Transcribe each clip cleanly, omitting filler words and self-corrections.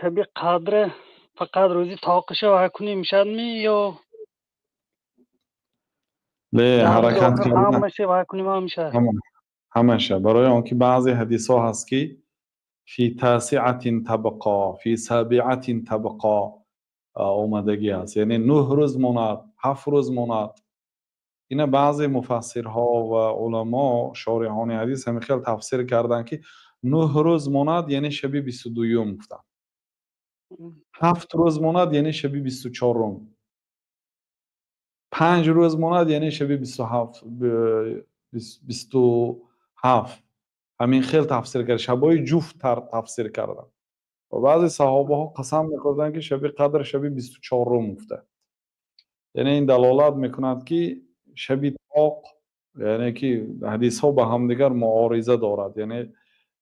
شب قدر فقط روزی طاقش و کنی میشد یا له در روز حرکت آخر هم کردن میشه و کنی ما میشه. همشه برای آنکه بعضی حدیث ها هست که فی تاسعت تبقا فی سابعت تبقا اومدگی هست، یعنی 9 روز ماند، 7 روز ماند. اینا بعضی مفسرها و علما شارحان حدیث هم خیلی تفسیر کردن که 9 روز ماند یعنی شب 22 گفتن، 7 روز ماند یعنی شب 24، 5 روز ماند یعنی شب 27 27. همین خیلی تفسیر کرد، شبای جفت تفسیر کردن. و بعضی صحابه ها قسم میخوردن که شب قدر شب 24 مفته. یعنی این دلالت میکند که شب طاق، یعنی که حدیث ها به همدیگر معارضه دارد، یعنی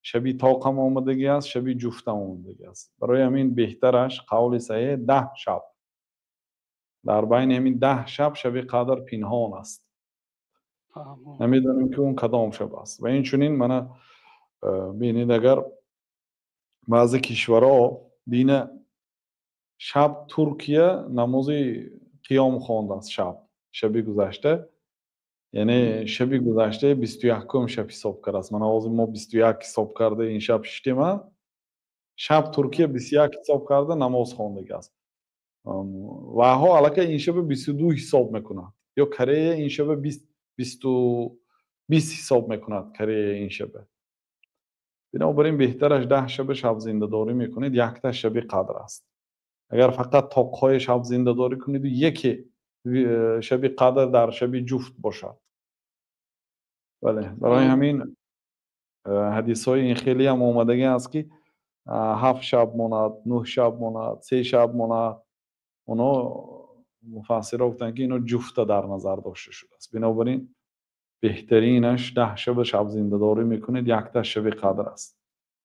شب طاق هم آمدگی است، شب جفت هم آمدگی است. برای همین بهترش قول صحیح 10 شب، در بین همین 10 شب شب قدر پنهان است. نمیدونیم که اون کدام شب است. و این چونین من بینید اگر بعضی کشورها بینه شب ترکیه نماز قیام خوانده است، شب گذشته، یعنی شب گذشته 21 شب حساب کرده است. من آواز ما 21 حساب کرده این شب شتیمه، شب ترکیه 21 حساب کرده نماز خوانده است. و ها علاقه این شب 22 حساب میکنه، یا کره این شب 20 حساب میکند کره این شب. بنابراین بهترش 10 شب زنده داری میکنید، یک تا شب قدر است. اگر فقط طاقهای شب زنده داری کنید و یکی شب قدر در شب جفت باشد. بله، برای همین حدیث های این خیلی هم آمدگی است که 7 شب ماند، 9 شب ماند، 3 شب ماند. اونا مفسرها گفتن که اینو جفت در نظر داشته شده است. بنابراین بهترینش 10 شب زنده داری میکنید، یک تا شب قدر است.